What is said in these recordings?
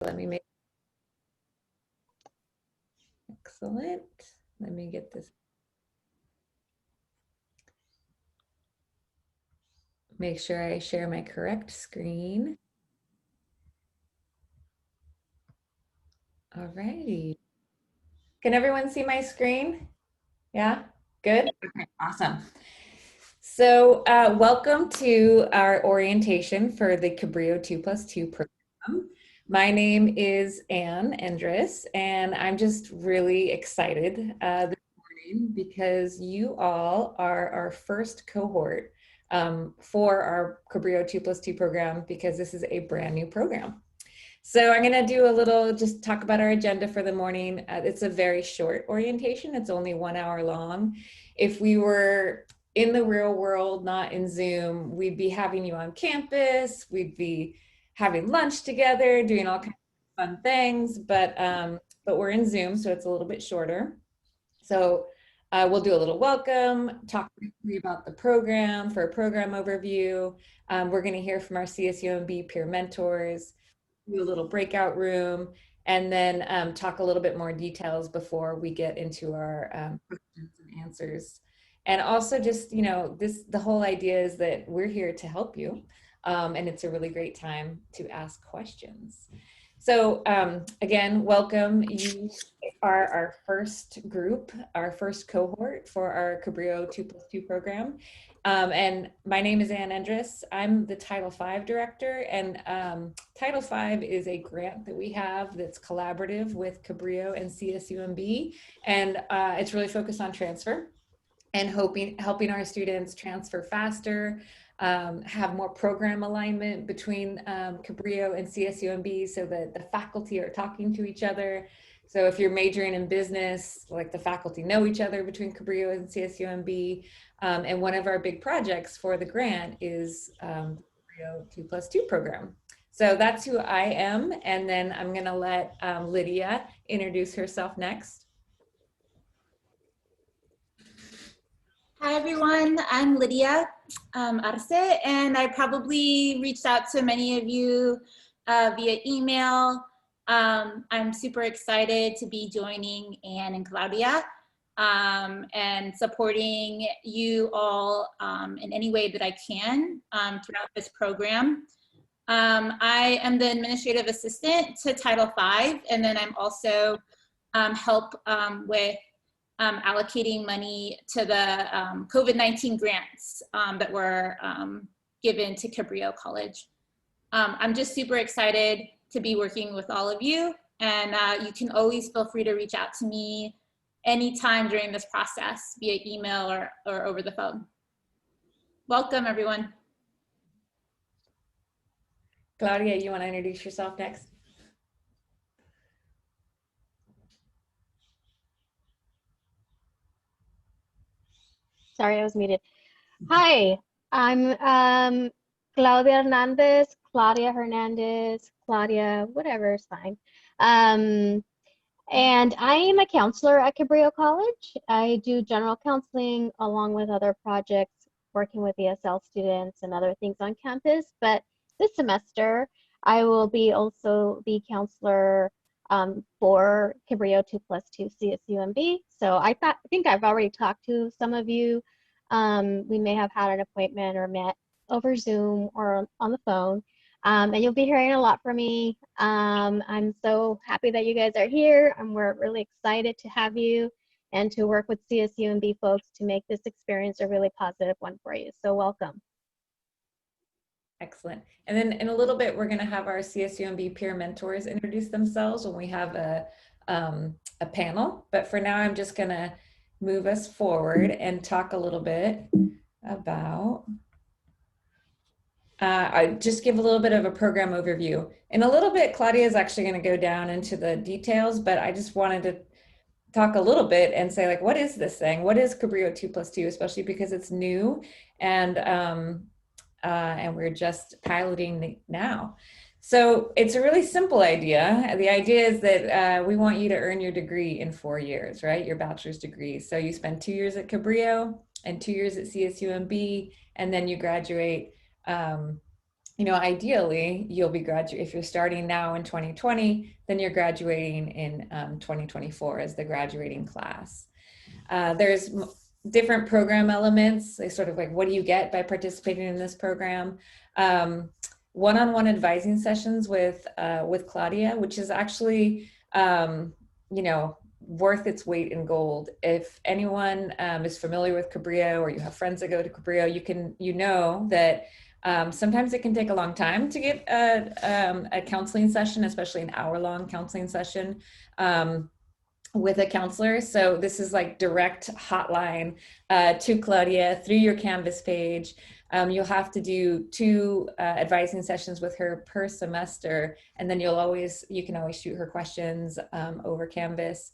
Let me make, excellent. Let me get this. Make sure I share my correct screen. All righty. Can everyone see my screen? Yeah, good? Okay, awesome. So welcome to our orientation for the Cabrillo 2+2 program. My name is Ann Endres, and I'm just really excited this morning because you all are our first cohort for our Cabrillo 2+2 program because this is a brand new program. So I'm going to do a little, just talk about our agenda for the morning. It's a very short orientation. It's only 1 hour long. If we were in the real world, not in Zoom, we'd be having you on campus. We'd be having lunch together, doing all kinds of fun things. But we're in Zoom, so it's a little bit shorter. So we'll do a little welcome, talk briefly about the program for a program overview. We're going to hear from our CSUMB peer mentors, do a little breakout room, and then talk a little bit more details before we get into our questions and answers. And also just, the whole idea is that we're here to help you. And it's a really great time to ask questions. So again, welcome. You are our first group, our first cohort for our Cabrillo 2+2 program. And my name is Ann Endres. I'm the Title V director, and Title V is a grant that we have that's collaborative with Cabrillo and CSUMB, and it's really focused on transfer and helping our students transfer faster, have more program alignment between Cabrillo and CSUMB so that the faculty are talking to each other. So if you're majoring in business, like the faculty know each other between Cabrillo and CSUMB. And one of our big projects for the grant is the Cabrillo 2+2 program. So that's who I am. And then I'm gonna let Lydia introduce herself next. Hi everyone, I'm Lydia Arce, and I probably reached out to many of you via email. I'm super excited to be joining Ann and Claudia and supporting you all in any way that I can throughout this program. I am the administrative assistant to Title V, and then I'm also help with allocating money to the COVID-19 grants that were given to Cabrillo College. I'm just super excited to be working with all of you, and you can always feel free to reach out to me anytime during this process via email or over the phone. Welcome, everyone. Claudia, you want to introduce yourself next? Sorry, I was muted. Hi, I'm Claudia Hernandez, Claudia, whatever is fine. And I am a counselor at Cabrillo College. I do general counseling along with other projects, working with ESL students and other things on campus. But this semester, I will be also the counselor for Cabrillo 2+2 CSUMB. So I think I've already talked to some of you. We may have had an appointment or met over Zoom or on the phone. And you'll be hearing a lot from me. I'm so happy that you guys are here, and we're really excited to have you and to work with CSUMB folks to make this experience a really positive one for you. So welcome. Excellent. And then in a little bit, we're going to have our CSUMB peer mentors introduce themselves when we have a panel. But for now, I'm just going to move us forward and talk a little bit about, I just give a little bit of a program overview. In a little bit, Claudia is actually going to go down into the details, but I just wanted to talk a little bit and say, like, what is this thing? What is Cabrillo 2+2, especially because it's new and we're just piloting now. So it's a really simple idea. The idea is that we want you to earn your degree in 4 years, right? Your bachelor's degree. So you spend 2 years at Cabrillo and 2 years at CSUMB, and then you graduate ideally you'll be if you're starting now in 2020, then you're graduating in 2024 as the graduating class. There's different program elements. They sort of like, what do you get by participating in this program? One-on-one advising sessions with Claudia, which is actually, worth its weight in gold. If anyone is familiar with Cabrillo, or you have friends that go to Cabrillo, you know that sometimes it can take a long time to get a counseling session, especially an hour-long counseling session with a counselor. So this is like direct hotline to Claudia through your Canvas page. You'll have to do 2 advising sessions with her per semester, and then you can always shoot her questions over Canvas.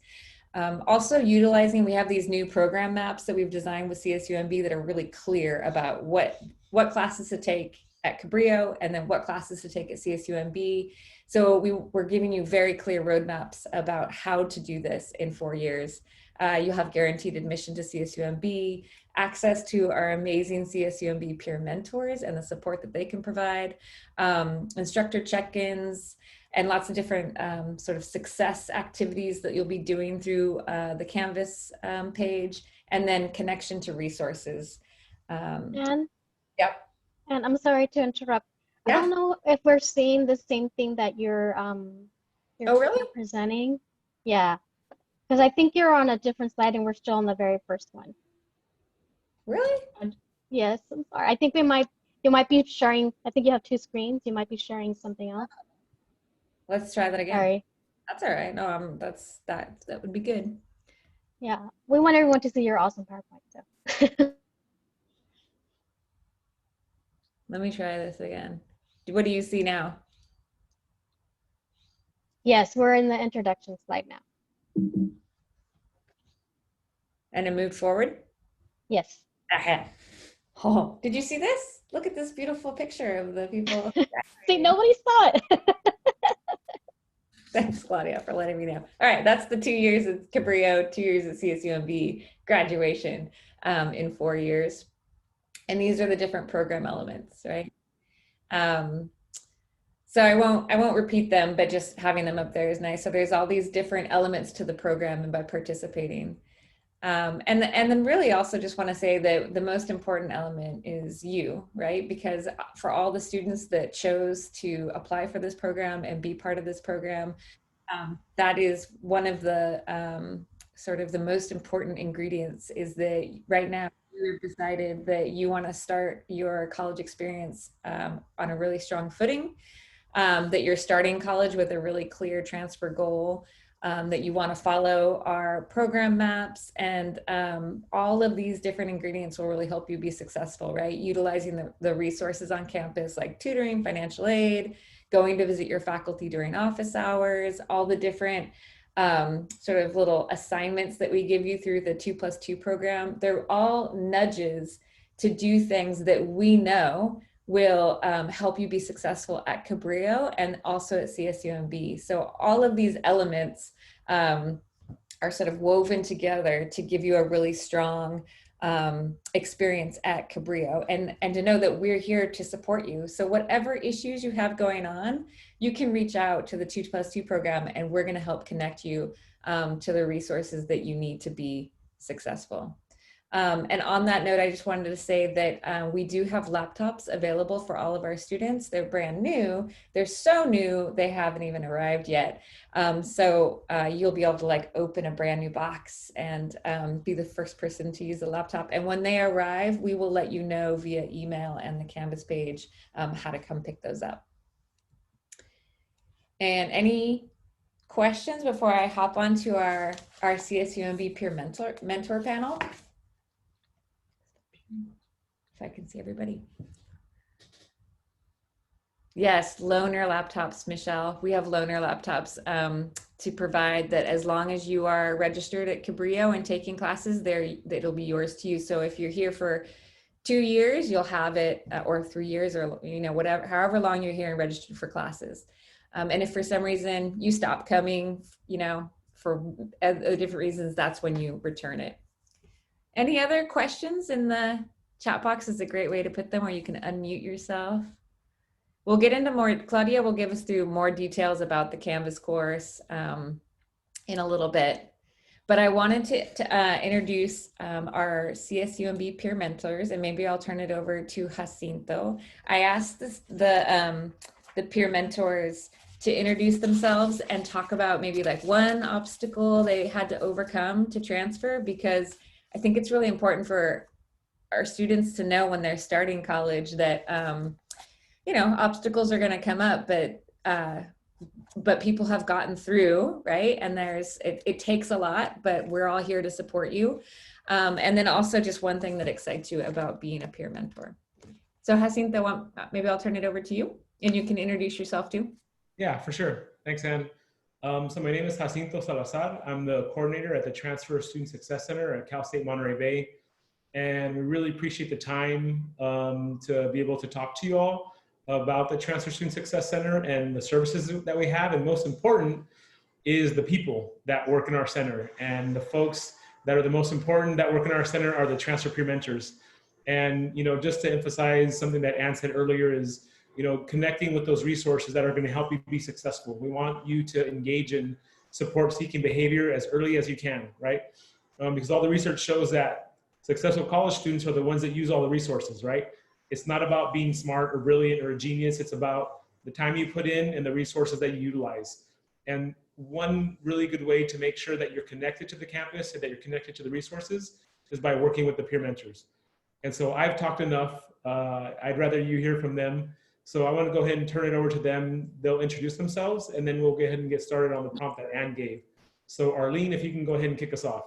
Also utilizing, we have these new program maps that we've designed with CSUMB that are really clear about what classes to take at Cabrillo and then what classes to take at CSUMB. So we're giving you very clear roadmaps about how to do this in 4 years. You'll have guaranteed admission to CSUMB, access to our amazing CSUMB peer mentors and the support that they can provide, instructor check-ins, and lots of different sort of success activities that you'll be doing through the Canvas page, and then connection to resources. And Yep. And I'm sorry to interrupt. Yeah. I don't know if we're seeing the same thing that you're Oh, really? presenting. Yeah, because I think you're on a different slide and we're still on the very first one. Really? Yes, I'm sorry. I think you might be sharing, I think you have 2 screens. You might be sharing something else. Let's try that again. Sorry. That's all right. No, that would be good. Yeah, we want everyone to see your awesome PowerPoint. So. Let me try this again. What do you see now? Yes, we're in the introduction slide now. And it moved forward? Yes. Aha. Oh, did you see this? Look at this beautiful picture of the people. See, nobody saw it. Thanks, Claudia, for letting me know. All right, that's the 2 years at Cabrillo, 2 years at CSUMB, graduation in 4 years. And these are the different program elements, right? So I won't repeat them, but just having them up there is nice. So there's all these different elements to the program, and by participating. And then really also just want to say that the most important element is you, right? Because for all the students that chose to apply for this program and be part of this program, that is one of the sort of the most important ingredients, is that right now you've decided that you want to start your college experience on a really strong footing, that you're starting college with a really clear transfer goal, that you want to follow our program maps, and all of these different ingredients will really help you be successful, right? Utilizing the resources on campus like tutoring, financial aid, going to visit your faculty during office hours, all the different sort of little assignments that we give you through the 2+2 program. They're all nudges to do things that we know will help you be successful at Cabrillo and also at CSUMB. So all of these elements are sort of woven together to give you a really strong experience at Cabrillo, and to know that we're here to support you. So whatever issues you have going on, you can reach out to the 2+2 program, and we're going to help connect you to the resources that you need to be successful. And on that note, I just wanted to say that we do have laptops available for all of our students. They're brand new. They're so new, they haven't even arrived yet. So you'll be able to like open a brand new box and be the first person to use the laptop. And when they arrive, we will let you know via email and the Canvas page how to come pick those up. And any questions before I hop on to our CSUMB peer mentor panel? If I can see everybody. Yes, loaner laptops, Michelle. We have loaner laptops to provide that as long as you are registered at Cabrillo and taking classes there, it'll be yours to use. So if you're here for 2 years, you'll have it, or 3 years, or whatever, however long you're here and registered for classes. And if for some reason you stop coming, for different reasons, that's when you return it. Any other questions? In the chat box is a great way to put them, or you can unmute yourself. we'll get into more, Claudia will give us through more details about the Canvas course in a little bit. But I wanted to introduce our CSUMB peer mentors, and maybe I'll turn it over to Jacinto. I asked the peer mentors to introduce themselves and talk about maybe like one obstacle they had to overcome to transfer, because I think it's really important for our students to know when they're starting college that, you know, obstacles are going to come up, but people have gotten through, right? And it takes a lot, but we're all here to support you. And then also just one thing that excites you about being a peer mentor. So Jacinto, maybe I'll turn it over to you and you can introduce yourself too. Yeah, for sure. Thanks, Ann. So my name is Jacinto Salazar. I'm the coordinator at the Transfer Student Success Center at Cal State Monterey Bay. And we really appreciate the time to be able to talk to you all about the Transfer Student Success Center and the services that we have. And most important is the people that work in our center. And the folks that are the most important that work in our center are the transfer peer mentors. And, you know, just to emphasize something that Ann said earlier is, you know, connecting with those resources that are going to help you be successful. We want you to engage in support seeking behavior as early as you can, right? Because all the research shows that successful college students are the ones that use all the resources, right? It's not about being smart or brilliant or a genius. It's about the time you put in and the resources that you utilize. And one really good way to make sure that you're connected to the campus and that you're connected to the resources is by working with the peer mentors. And so I've talked enough. I'd rather you hear from them. So I want to go ahead and turn it over to them. They'll introduce themselves, and then we'll go ahead and get started on the prompt that Ann gave. So Arlene, if you can go ahead and kick us off.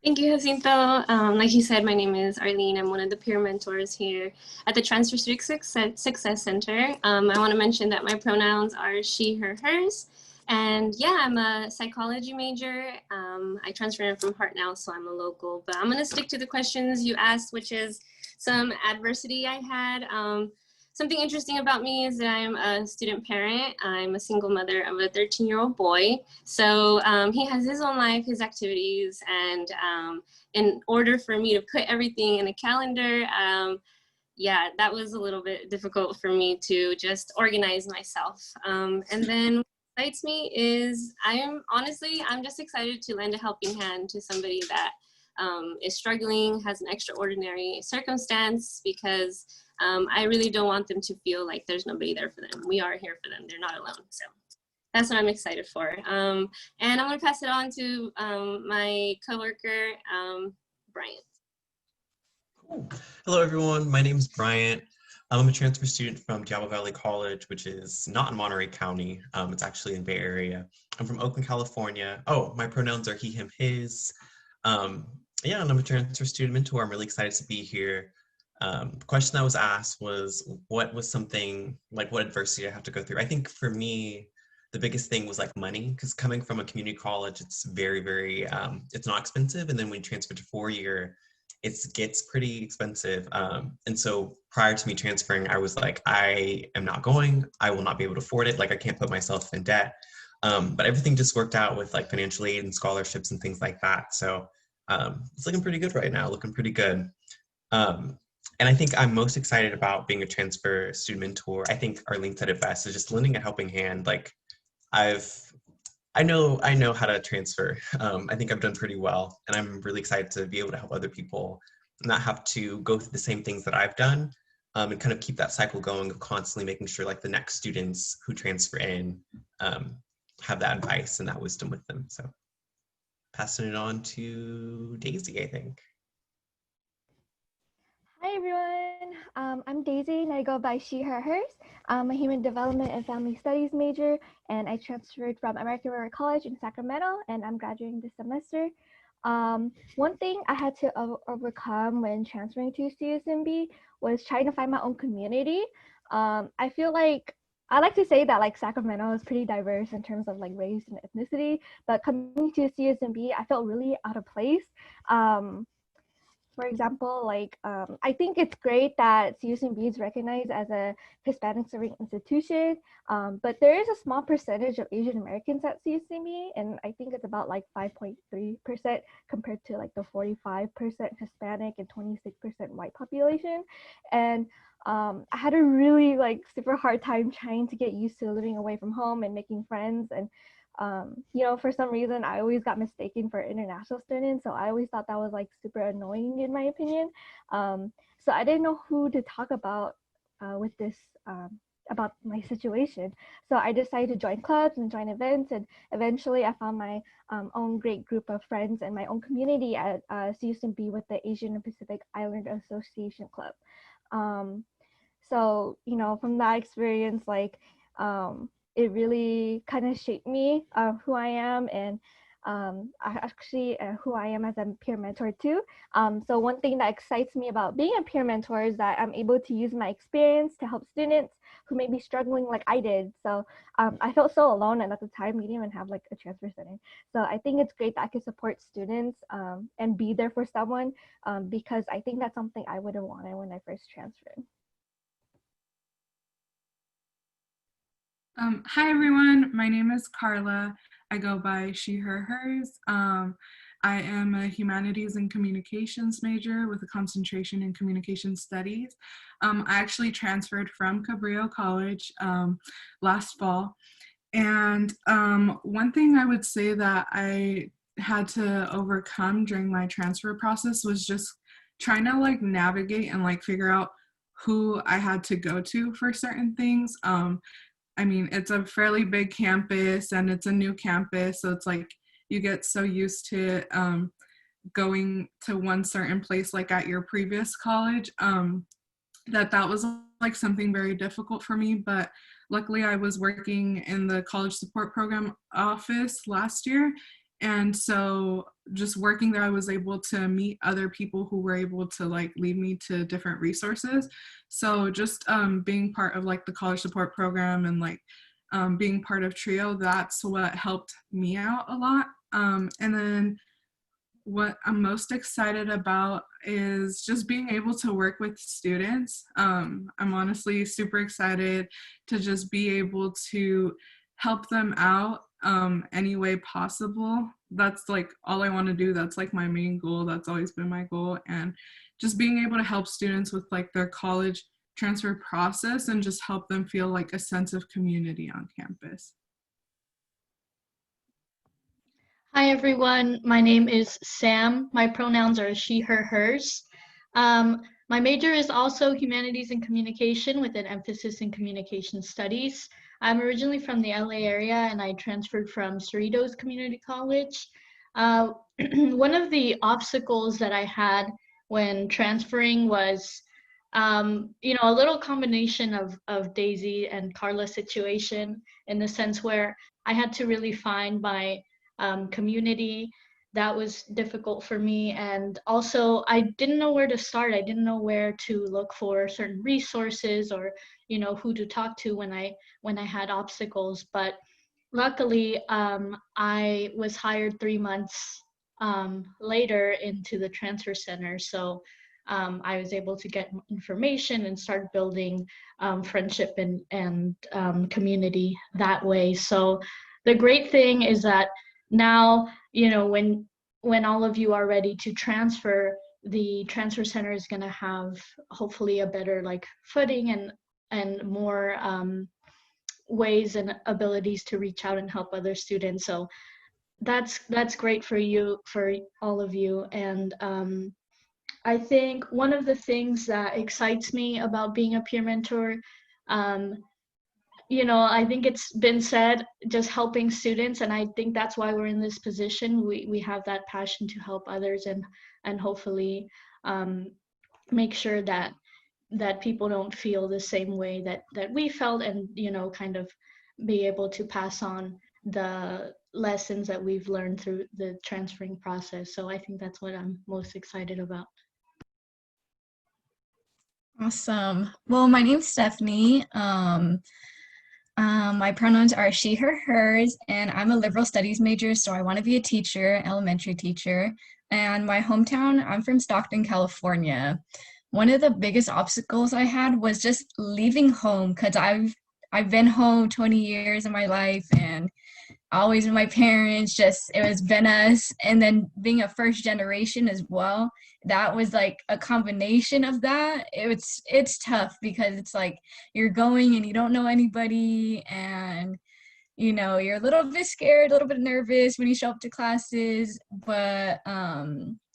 Thank you, Jacinto. Like you said, my name is Arlene. I'm one of the peer mentors here at the Transfer Student Success Center. I want to mention that my pronouns are she, her, hers. And yeah, I'm a psychology major. I transferred in from Hartnell, so I'm a local. But I'm going to stick to the questions you asked, which is some adversity I had. Something interesting about me is that I'm a student parent. I'm a single mother of a 13-year-old boy. So he has his own life, his activities, and in order for me to put everything in a calendar, yeah, that was a little bit difficult for me to just organize myself. And then what excites me is I'm just excited to lend a helping hand to somebody that is struggling, has an extraordinary circumstance, because I really don't want them to feel like there's nobody there for them. We are here for them. They're not alone. So that's what I'm excited for. And I'm going to pass it on to my coworker, Bryant. Cool. Hello, everyone. My name is Bryant. I'm a transfer student from Diablo Valley College, which is not in Monterey County. It's actually in Bay Area. I'm from Oakland, California. Oh, my pronouns are he, him, his. Yeah, and I'm a transfer student mentor. I'm really excited to be here. The question I was asked was, what was something, like what adversity I have to go through? I think for me, the biggest thing was like money, because coming from a community college, it's very, very, it's not expensive. And then when you transfer to four-year, it gets pretty expensive. And so prior to me transferring, I was like, I am not going, I will not be able to afford it. Like I can't put myself in debt. But everything just worked out with like financial aid and scholarships and things like that. So it's looking pretty good right now, looking pretty good. And I think I'm most excited about being a transfer student mentor. I think Arlene said it best, is just lending a helping hand. Like I know how to transfer. I think I've done pretty well, and I'm really excited to be able to help other people not have to go through the same things that I've done, and kind of keep that cycle going of constantly making sure like the next students who transfer in have that advice and that wisdom with them. So passing it on to Daisy, I think. Hi everyone, I'm Daisy and I go by she, her, hers. I'm a human development and family studies major, and I transferred from American River College in Sacramento, and I'm graduating this semester. One thing I had to overcome when transferring to CSUMB was trying to find my own community. I feel like I like to say that like Sacramento is pretty diverse in terms of like race and ethnicity, but coming to CSUMB, I felt really out of place. For example, like I think it's great that CSUMB is recognized as a Hispanic serving institution, but there is a small percentage of Asian Americans at CSUMB, and I think it's about like 5.3% compared to like the 45% Hispanic and 26% white population. And I had a really like super hard time trying to get used to living away from home and making friends. And you know, for some reason, I always got mistaken for international students. So I always thought that was like super annoying in my opinion. So I didn't know who to talk about with this, about my situation. So I decided to join clubs and join events. And eventually I found my own great group of friends and my own community at CSUMB with the Asian and Pacific Island Association Club. So, you know, from that experience, like, it really kind of shaped me, who I am, and actually who I am as a peer mentor too. So one thing that excites me about being a peer mentor is that I'm able to use my experience to help students who may be struggling like I did. So I felt so alone, and at the time we didn't even have like a transfer center. So I think it's great that I can support students and be there for someone, because I think that's something I would have wanted when I first transferred. Hi everyone, my name is Carla. I go by she, her, hers. I am a humanities and communications major with a concentration in communication studies. I actually transferred from Cabrillo College last fall. And one thing I would say that I had to overcome during my transfer process was just trying to like navigate and like figure out who I had to go to for certain things. I mean, it's a fairly big campus and it's a new campus. So it's like you get so used to going to one certain place like at your previous college, that was like something very difficult for me. But luckily I was working in the college support program office last year. And so just working there, I was able to meet other people who were able to like lead me to different resources. So just being part of like the college support program and like being part of TRIO, that's what helped me out a lot. And then what I'm most excited about is just being able to work with students. I'm honestly super excited to just be able to help them out any way possible. That's like all I want to do. That's like my main goal. That's always been my goal. And just being able to help students with like their college transfer process and just help them feel like a sense of community on campus. Hi everyone, my name is Sam. My pronouns are she, her, hers. My major is also humanities and communication with an emphasis in communication studies. I'm originally from the LA area and I transferred from Cerritos Community College. One of the obstacles that I had when transferring was, you know, a little combination of Daisy and Carla's situation, in the sense where I had to really find my community. That was difficult for me, and also I didn't know where to start. I didn't know where to look for certain resources, or you know, who to talk to when I had obstacles. But luckily I was hired 3 months later into the transfer center, so I was able to get information and start building friendship and community that way. So the great thing is that now, you know, when all of you are ready to transfer, the transfer center is going to have hopefully a better like footing and more ways and abilities to reach out and help other students. So that's great for you, for all of you. And I think one of the things that excites me about being a peer mentor, you know, I think it's been said, just helping students, and I think that's why we're in this position. We have that passion to help others and hopefully make sure that people don't feel the same way that we felt, and you know, kind of be able to pass on the lessons that we've learned through the transferring process. So I think that's what I'm most excited about. Awesome. Well, my name's Stephanie. My pronouns are she, her, hers, and I'm a liberal studies major, so I want to be a teacher, elementary teacher. and my hometown, I'm from Stockton, California. One of the biggest obstacles I had was just leaving home because I've been home 20 years of my life and always with my parents, just it was been us. And then being a first generation as well, that was like a combination of that. It's tough because it's like you're going and you don't know anybody, and you're a little bit scared, a little bit nervous when you show up to classes, but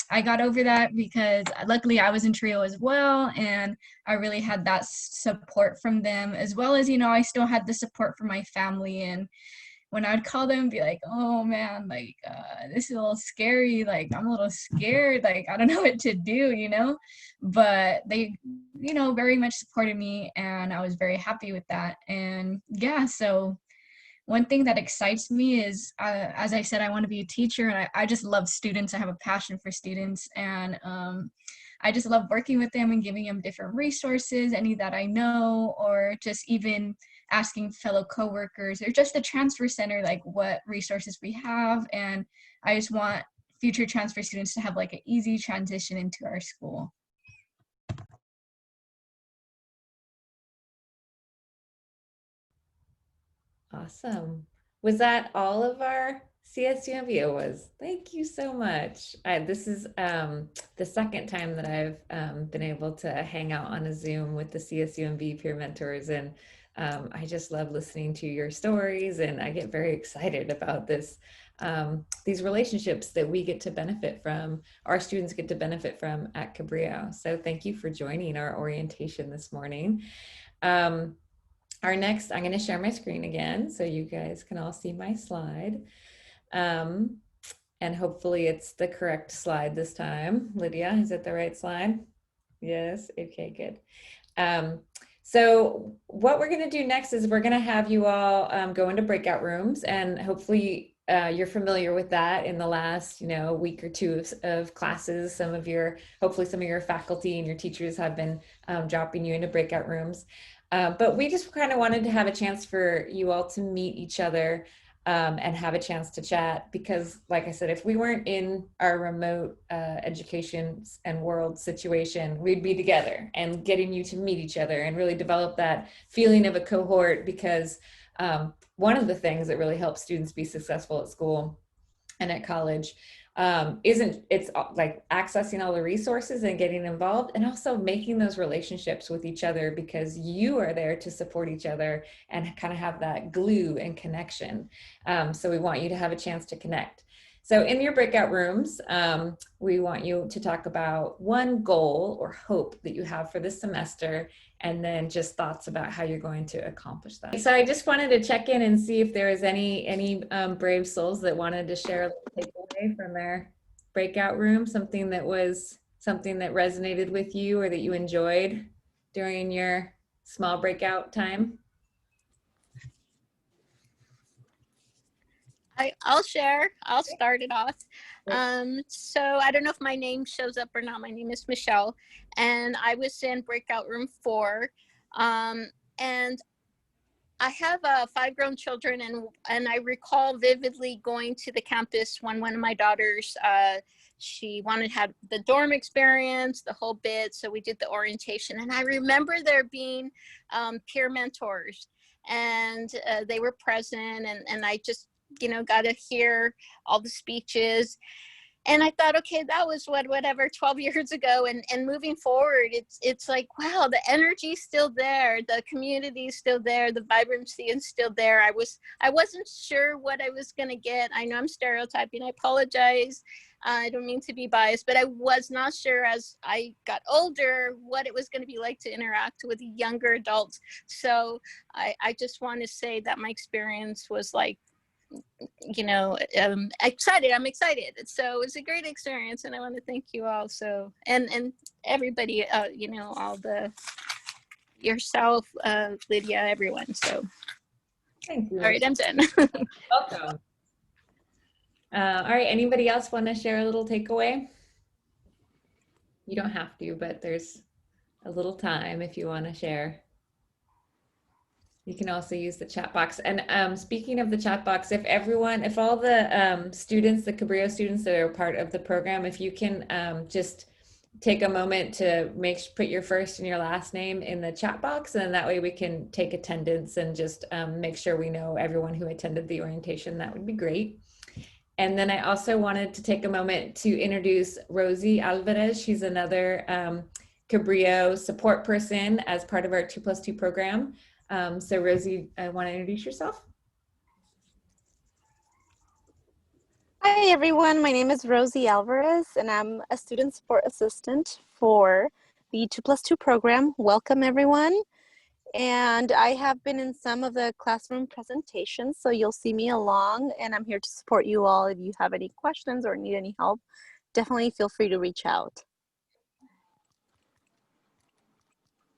I got over that because luckily I was in trio as well, and I really had that support from them, as well as I still had the support from my family. And when I'd call them and be like, oh man, like this is a little scary, like I'm a little scared, like I don't know what to do. But they very much supported me, and I was very happy with that. And yeah, so one thing that excites me is, as I said, I want to be a teacher, and I just love students. I have a passion for students, and I just love working with them and giving them different resources, any that I know, or just even asking fellow coworkers or just the transfer center, like what resources we have. And I just want future transfer students to have like an easy transition into our school. Awesome. Was that all of our CSUMB? It was. Thank you so much. This is the second time that I've been able to hang out on a Zoom with the CSUMB peer mentors, and I just love listening to your stories, and I get very excited about these relationships that we get to benefit from, our students get to benefit from at Cabrillo. So thank you for joining our orientation this morning. I'm going to share my screen again so you guys can all see my slide. And hopefully it's the correct slide this time. Lydia, is it the right slide? Yes, okay, good. So what we're going to do next is we're going to have you all go into breakout rooms, and hopefully you're familiar with that in the last week or two of classes. Hopefully some of your faculty and your teachers have been dropping you into breakout rooms. But we just kind of wanted to have a chance for you all to meet each other and have a chance to chat, because like I said, if we weren't in our remote education and world situation, we'd be together and getting you to meet each other and really develop that feeling of a cohort, because one of the things that really helps students be successful at school and at college it's like accessing all the resources and getting involved, and also making those relationships with each other, because you are there to support each other and kind of have that glue and connection. So we want you to have a chance to connect. So in your breakout rooms, we want you to talk about one goal or hope that you have for this semester, and then just thoughts about how you're going to accomplish that. So I just wanted to check in and see if there was any brave souls that wanted to share a little takeaway from their breakout room, something that resonated with you or that you enjoyed during your small breakout time. I'll share. I'll start it off. So I don't know if my name shows up or not. My name is Michelle, and I was in breakout room 4. And I have 5 grown children, and I recall vividly going to the campus when one of my daughters, she wanted to have the dorm experience, the whole bit. So we did the orientation, and I remember there being peer mentors, and they were present, and I just got to hear all the speeches. And I thought, okay, that was whatever 12 years ago, and moving forward, it's like, wow, the energy's still there, the community's still there, the vibrancy is still there. I wasn't sure what I was gonna get. I know I'm stereotyping, I apologize. I don't mean to be biased, but I was not sure as I got older what it was going to be like to interact with younger adults. So I just want to say that my experience was like, excited. I'm excited. So it's a great experience, and I want to thank you all. So and everybody, all the yourself, Lydia, everyone. So thank you. All right, I'm done. Welcome. All right, anybody else want to share a little takeaway? You don't have to, but there's a little time if you want to share. You can also use the chat box. And speaking of the chat box, if all the students, the Cabrillo students that are part of the program, if you can just take a moment to put your first and your last name in the chat box, and then that way we can take attendance and just make sure we know everyone who attended the orientation. That would be great. And then I also wanted to take a moment to introduce Rosie Alvarez. She's another Cabrillo support person as part of our 2+2 program. So Rosie, I want to introduce yourself. Hi everyone, my name is Rosie Alvarez and I'm a student support assistant for the 2+2 program. Welcome everyone. And I have been in some of the classroom presentations, so you'll see me along, and I'm here to support you all. If you have any questions or need any help, definitely feel free to reach out.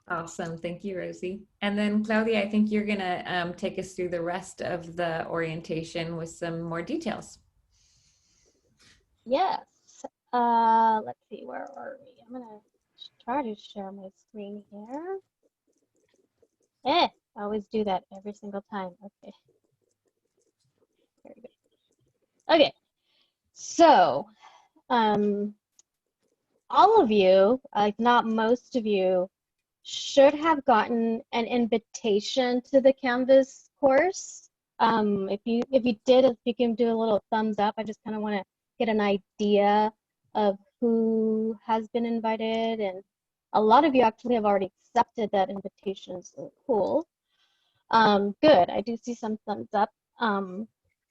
Awesome, thank you, Rosie. And then Claudia, I think you're gonna take us through the rest of the orientation with some more details. Yes. Let's see, where are we? I'm gonna try to share my screen here. I always do that every single time. Okay. Very good. Okay. So, all of you, if not most of you, should have gotten an invitation to the Canvas course. If you did, if you can do a little thumbs up, I just kind of want to get an idea of who has been invited, and a lot of you actually have already accepted that invitation, so cool. Good, I do see some thumbs up.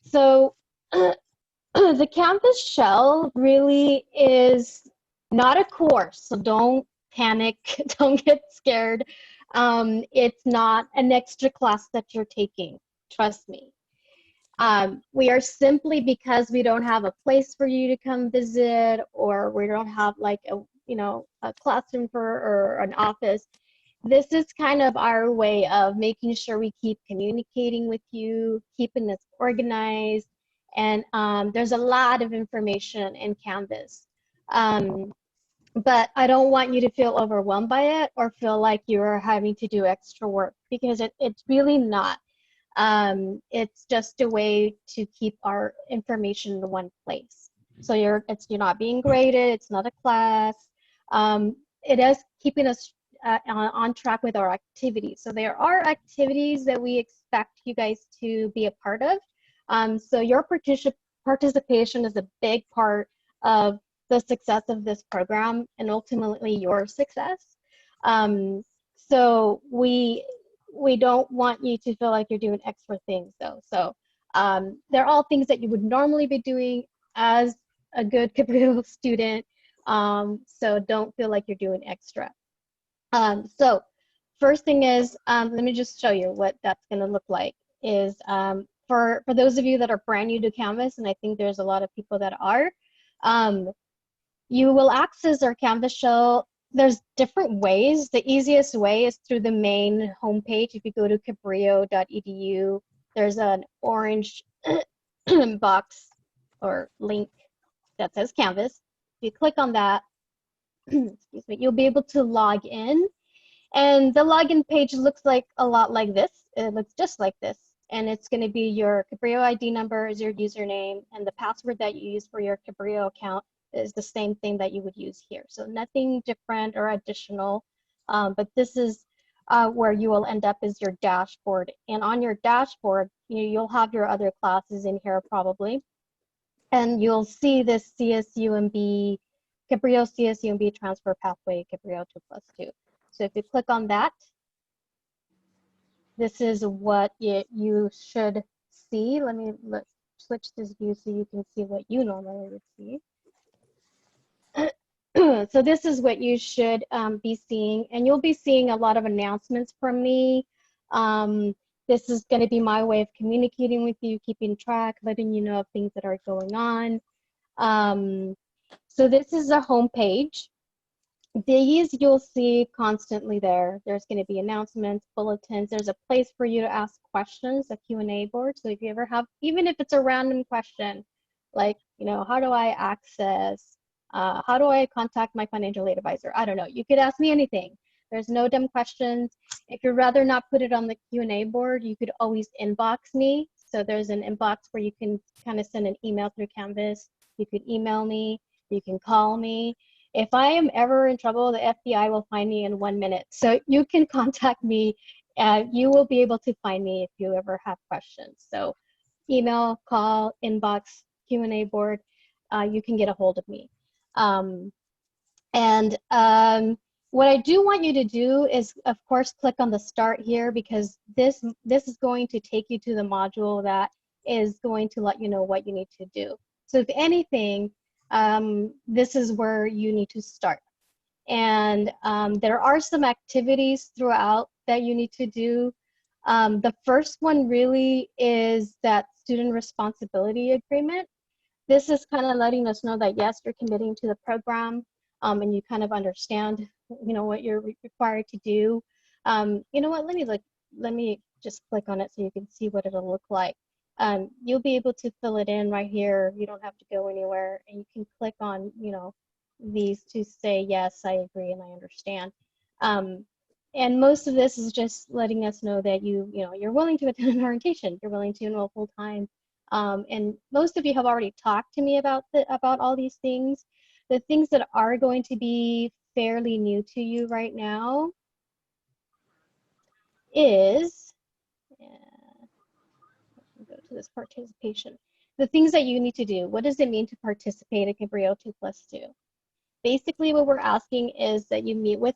So the Canvas shell really is not a course, so don't panic, don't get scared. It's not an extra class that you're taking, trust me. We are simply, because we don't have a place for you to come visit, or we don't have like a classroom or an office. This is kind of our way of making sure we keep communicating with you, keeping us organized, and there's a lot of information in Canvas. But I don't want you to feel overwhelmed by it or feel like you're having to do extra work, because it's really not. It's just a way to keep our information in one place. So you're not being graded. It's not a class. It is keeping us on track with our activities. So there are activities that we expect you guys to be a part of. So your participation is a big part of the success of this program and ultimately your success. So we don't want you to feel like you're doing extra things though. So they're all things that you would normally be doing as a good Cabrillo student. So don't feel like you're doing extra. So first thing is, let me just show you what that's going to look like. Is for those of you that are brand new to Canvas, and I think there's a lot of people that are, you will access our Canvas shell. There's different ways. The easiest way is through the main homepage. If you go to cabrillo.edu, there's an orange box or link that says Canvas. If you click on that, excuse me, you'll be able to log in. And the login page looks like a lot like this. It looks just like this. And it's going to be your Cabrillo ID number is your username, and the password that you use for your Cabrillo account is the same thing that you would use here. So nothing different or additional, but this is where you will end up is your dashboard. And on your dashboard, you'll have your other classes in here probably. And you'll see this CSUMB, Cabrillo CSUMB transfer pathway, Cabrillo 2+2. So if you click on that, this is what you should see. Let's switch this view so you can see what you normally would see. So this is what you should be seeing, and you'll be seeing a lot of announcements from me. This is going to be my way of communicating with you, keeping track, letting you know of things that are going on. So this is a home page. These you'll see constantly there. There's going to be announcements, bulletins. There's a place for you to ask questions, a Q&A board. So if you ever have, even if it's a random question, like, how do I access, how do I contact my financial aid advisor? I don't know. You could ask me anything. There's no dumb questions. If you'd rather not put it on the Q&A board, you could always inbox me. So there's an inbox where you can kind of send an email through Canvas. You could email me, you can call me. If I am ever in trouble, the FBI will find me in 1 minute. So you can contact me. You will be able to find me if you ever have questions. So email, call, inbox, Q&A board, you can get a hold of me. What I do want you to do is, of course, click on the start here, because this is going to take you to the module that is going to let you know what you need to do. So if anything, this is where you need to start. And there are some activities throughout that you need to do. The first one really is that student responsibility agreement. This is kind of letting us know that, yes, you're committing to the program, and you kind of understand, what you're required to do. You know what, let me just click on it so you can see what it'll look like. You'll be able to fill it in right here. You don't have to go anywhere, and you can click on, these to say, yes, I agree and I understand. And most of this is just letting us know that you're willing to attend an orientation, you're willing to enroll full time. And most of you have already talked to me about all these things. The things that are going to be fairly new to you right now is, go to this participation. The things that you need to do. What does it mean to participate at Cabrillo 2+2? Basically, what we're asking is that you meet with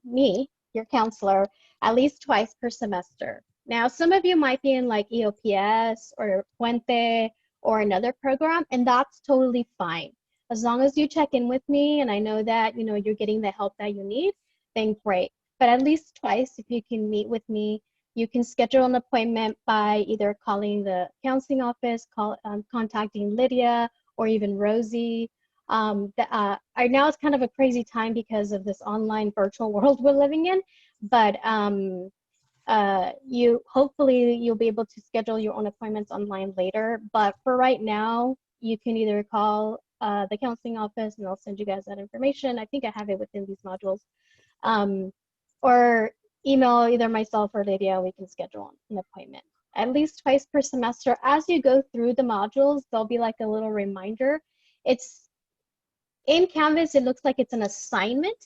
me, your counselor, at least twice per semester. Now, some of you might be in like EOPS or Puente or another program, and that's totally fine. As long as you check in with me and I know that you're getting the help that you need, then great. But at least twice, if you can meet with me, you can schedule an appointment by either calling the counseling office, contacting Lydia, or even Rosie. Right now it's kind of a crazy time because of this online virtual world we're living in, but hopefully you'll be able to schedule your own appointments online later. But for right now, you can either call the counseling office and I'll send you guys that information. I think I have it within these modules, or email either myself or Lydia. We can schedule an appointment at least twice per semester. As you go through the modules, there'll be like a little reminder. It's in Canvas, it looks like it's an assignment.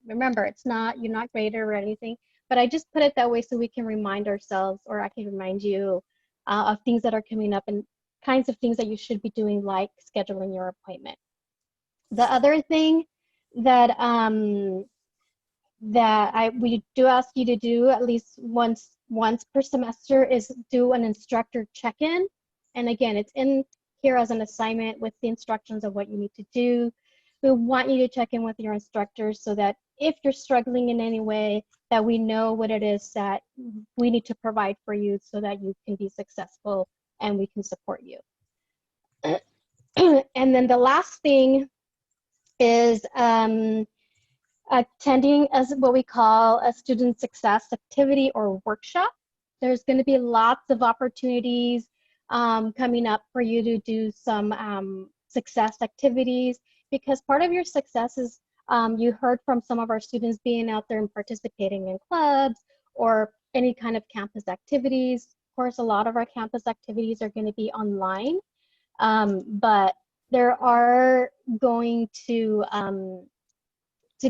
Remember, you're not graded or anything, but I just put it that way so we can remind ourselves, or I can remind you of things that are coming up and kinds of things that you should be doing, like scheduling your appointment. The other thing that we do ask you to do at least once per semester is do an instructor check-in. And again, it's in here as an assignment with the instructions of what you need to do. We want you to check in with your instructors so that if you're struggling in any way, that we know what it is that we need to provide for you so that you can be successful and we can support you. And then the last thing is attending as what we call a student success activity or workshop. There's going to be lots of opportunities coming up for you to do some success activities, because part of your success is you heard from some of our students being out there and participating in clubs or any kind of campus activities. Of course, a lot of our campus activities are going to be online, but there are going to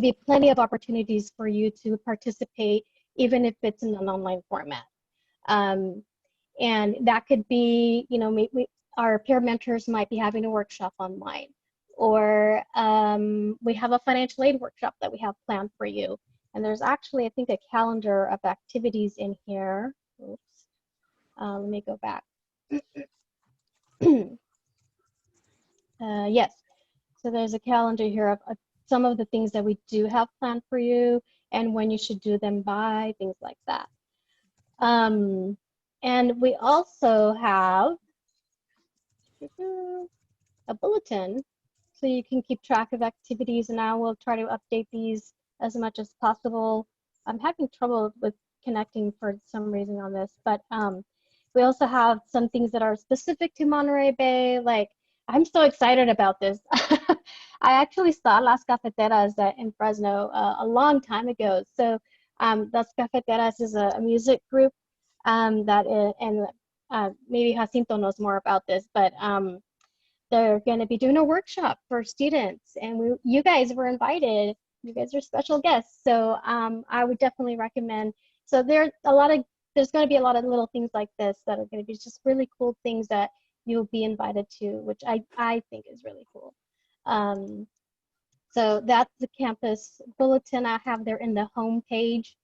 be plenty of opportunities for you to participate, even if it's in an online format. And that could be, our peer mentors might be having a workshop online, or we have a financial aid workshop that we have planned for you. And there's actually, I think, a calendar of activities in here. Oops. Let me go back. Yes, so there's a calendar here of some of the things that we do have planned for you and when you should do them by, things like that. And we also have a bulletin so you can keep track of activities, and I will try to update these as much as possible. I'm having trouble with connecting for some reason on this, but we also have some things that are specific to Monterey Bay. Like, I'm so excited about this. I actually saw Las Cafeteras in Fresno a long time ago. So Las Cafeteras is a music group that is, and maybe Jacinto knows more about this, but they're going to be doing a workshop for students, and you guys were invited. You guys are special guests, so I would definitely recommend. So there's going to be a lot of little things like this that are going to be just really cool things that you'll be invited to, which I think is really cool. So that's the campus bulletin I have there in the home page.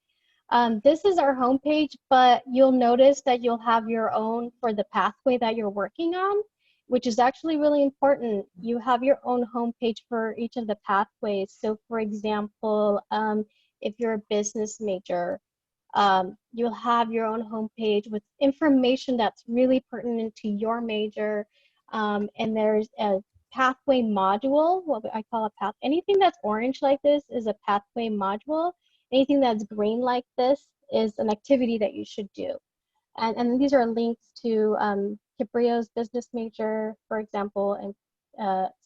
This is our homepage, but you'll notice that you'll have your own for the pathway that you're working on, which is actually really important. You have your own homepage for each of the pathways. So for example, if you're a business major, you'll have your own homepage with information that's really pertinent to your major. And there's a pathway module, what I call a path. Anything that's orange like this is a pathway module. Anything that's green like this is an activity that you should do. And these are links to Cabrillo's business major, for example, and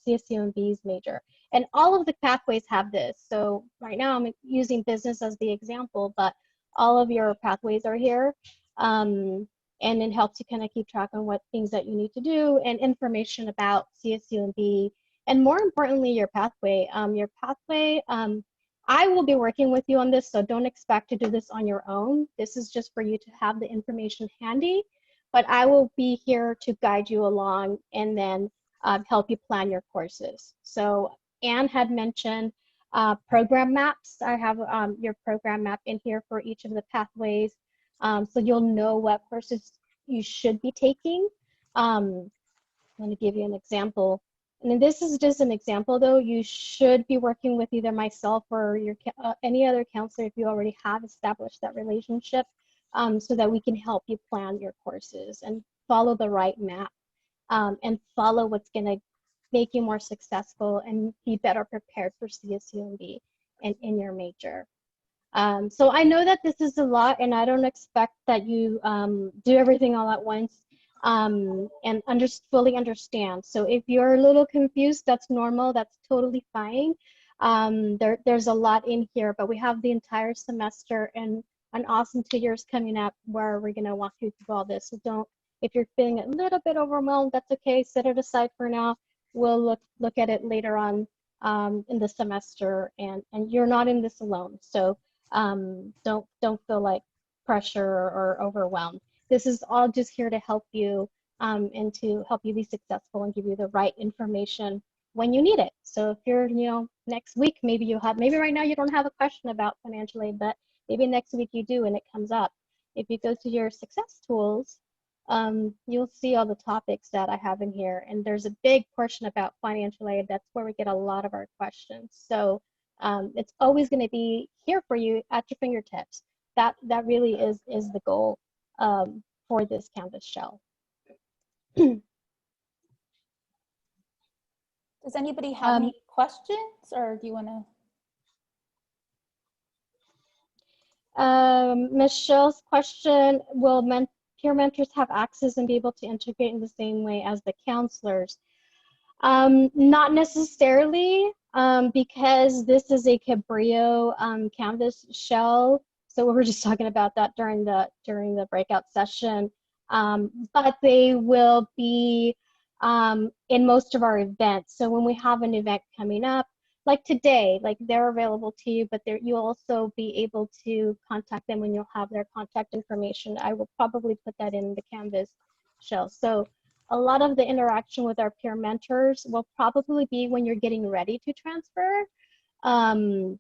CSUMB's major. And all of the pathways have this. So right now I'm using business as the example, but all of your pathways are here. And it helps you kind of keep track on what things that you need to do and information about CSUMB. And more importantly, your pathway. I will be working with you on this, so don't expect to do this on your own. This is just for you to have the information handy, but I will be here to guide you along and then help you plan your courses. So Anne had mentioned program maps. I have your program map in here for each of the pathways, so you'll know what courses you should be taking. I'm going to give you an example. And this is just an example, though. You should be working with either myself or your any other counselor if you already have established that relationship, so that we can help you plan your courses and follow the right map, and follow what's going to make you more successful and be better prepared for CSUMB and in your major. So I know that this is a lot, and I don't expect that you do everything all at once. And fully understand. So if you're a little confused, that's normal, that's totally fine. There's a lot in here, but we have the entire semester and an awesome 2 years coming up where we're gonna walk you through all this. So if you're feeling a little bit overwhelmed, that's okay, set it aside for now. We'll look at it later on in the semester, and you're not in this alone. So don't feel like pressure or overwhelmed. This is all just here to help you and to help you be successful and give you the right information when you need it. So if you're, next week, maybe right now you don't have a question about financial aid, but maybe next week you do and it comes up. If you go to your success tools, you'll see all the topics that I have in here. And there's a big portion about financial aid. That's where we get a lot of our questions. So it's always going to be here for you at your fingertips. That really is the goal for this Canvas shell. Does anybody have any questions, or do you want to? Michelle's question, will peer mentors have access and be able to integrate in the same way as the counselors? Not necessarily, because this is a Cabrillo Canvas shell. So we were just talking about that during the breakout session. But they will be in most of our events. So when we have an event coming up, like today, like they're available to you, but you'll also be able to contact them when you'll have their contact information. I will probably put that in the Canvas shell. So a lot of the interaction with our peer mentors will probably be when you're getting ready to transfer, and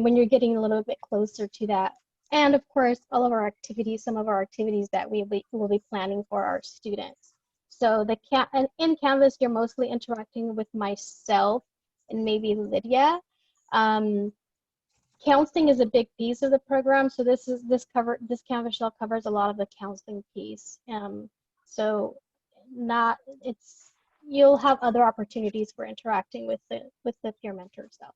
when you're getting a little bit closer to that. And of course, all of our activities, some of our activities that we will be planning for our students. So in Canvas, you're mostly interacting with myself and maybe Lydia. Counseling is a big piece of the program. So this Canvas shell covers a lot of the counseling piece. So you'll have other opportunities for interacting with the peer mentors though,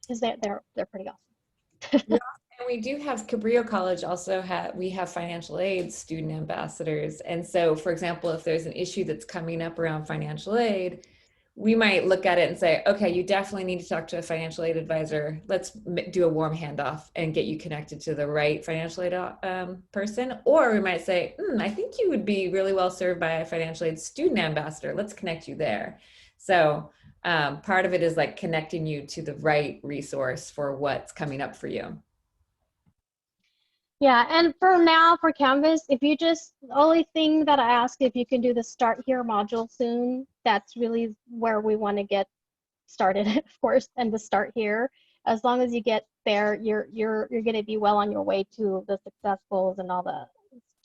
because they're pretty awesome. Yeah, and we do have Cabrillo College also we have financial aid student ambassadors. And so, for example, if there's an issue that's coming up around financial aid, we might look at it and say, okay, you definitely need to talk to a financial aid advisor. Let's do a warm handoff and get you connected to the right financial aid person. Or we might say, I think you would be really well served by a financial aid student ambassador. Let's connect you there. So part of it is like connecting you to the right resource for what's coming up for you. Yeah, and for now, for Canvas, if you just, the only thing that I ask, if you can do the Start Here module soon, that's really where we want to get started, of course, and the Start Here. As long as you get there, you're going to be well on your way to the success goals and all the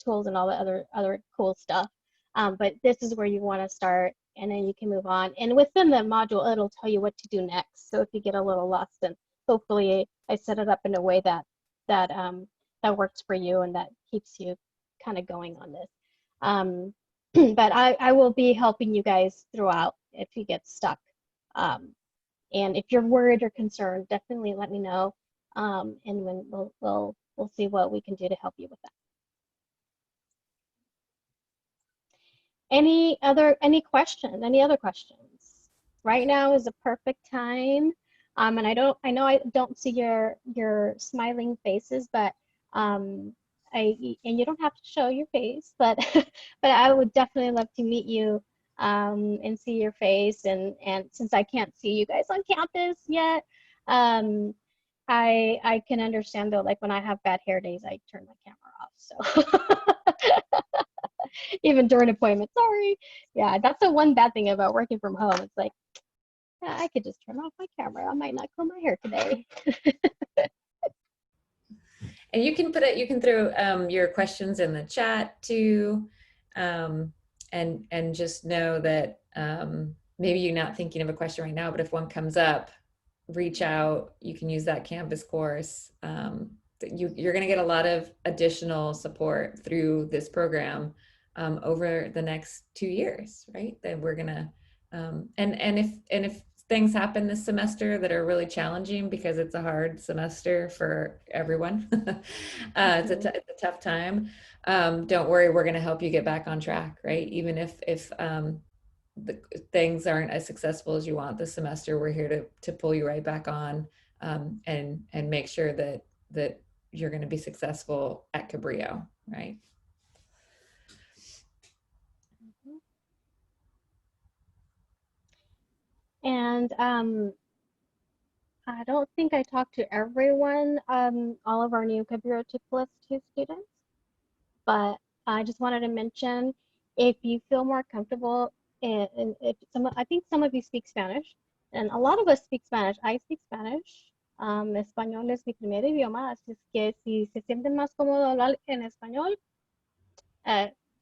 tools and all the other cool stuff. But this is where you want to start, and then you can move on. And within the module, it'll tell you what to do next. So if you get a little lost, then hopefully I set it up in a way that works for you and that keeps you kind of going on this. But I will be helping you guys throughout if you get stuck. And if you're worried or concerned, definitely let me know. And when we'll see what we can do to help you with that. Any other questions? Any other questions? Right now is a perfect time. And I know I don't see your smiling faces, but and you don't have to show your face, but but I would definitely love to meet you and see your face. And since I can't see you guys on campus yet, I can understand though, like when I have bad hair days, I turn my camera off. So even during appointments, sorry. Yeah, that's the one bad thing about working from home. It's like, yeah, I could just turn off my camera. I might not comb my hair today. And you can throw your questions in the chat too, and just know that maybe you're not thinking of a question right now, but if one comes up, reach out. You can use that Canvas course. You're going to get a lot of additional support through this program over the next 2 years, right? That we're gonna and if things happen this semester that are really challenging because it's a hard semester for everyone, it's a tough time. Don't worry, we're going to help you get back on track, right? Even if things aren't as successful as you want this semester, we're here to pull you right back on and make sure that you're going to be successful at Cabrillo, right? And I don't think I talked to everyone, all of our new Cabrillo 2+2 students, but I just wanted to mention, if you feel more comfortable, and if I think some of you speak Spanish, and a lot of us speak Spanish. I speak Spanish. Español es mi primer idioma, así es que si se sienten más cómodos hablar en español,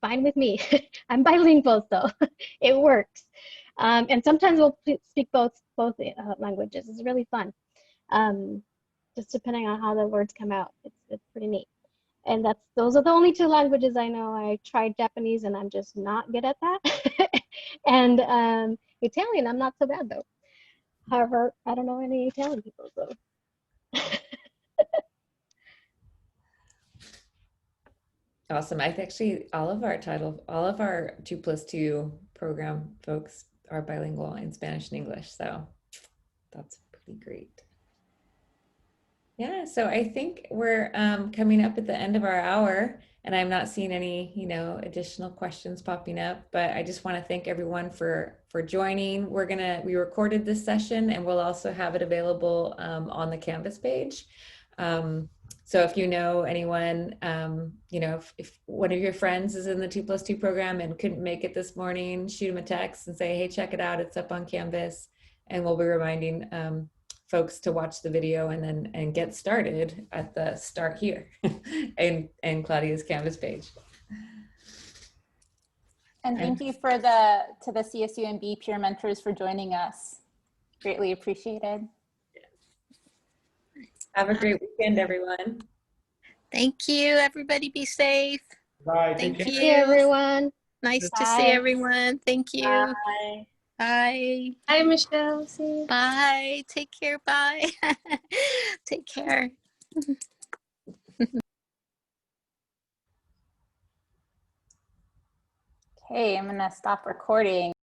fine with me. I'm bilingual, so it works. And sometimes we'll speak both languages. It's really fun. Just depending on how the words come out, it's pretty neat. And those are the only 2 languages I know. I tried Japanese and I'm just not good at that. And Italian, I'm not so bad though. However, I don't know any Italian people, so. Awesome. I think actually all of our 2+2 program folks are bilingual in Spanish and English, so that's pretty great. Yeah, so I think we're coming up at the end of our hour, and I'm not seeing any, additional questions popping up, but I just want to thank everyone for joining. We recorded this session, and we'll also have it available on the Canvas page. So if you know anyone, if one of your friends is in the 2+2 program and couldn't make it this morning, shoot them a text and say, hey, check it out. It's up on Canvas. And we'll be reminding folks to watch the video and get started at the Start Here and Claudia's Canvas page. And thank you to the CSUMB peer mentors for joining us. Greatly appreciated. Have a great weekend, everyone. Thank you. Everybody be safe. Bye. Thank you. Thank you, everyone. Nice Bye. to see everyone. Thank you. Bye. Bye. Hi, Michelle. See you. Bye. Take care. Bye. Take care. Okay, I'm gonna stop recording.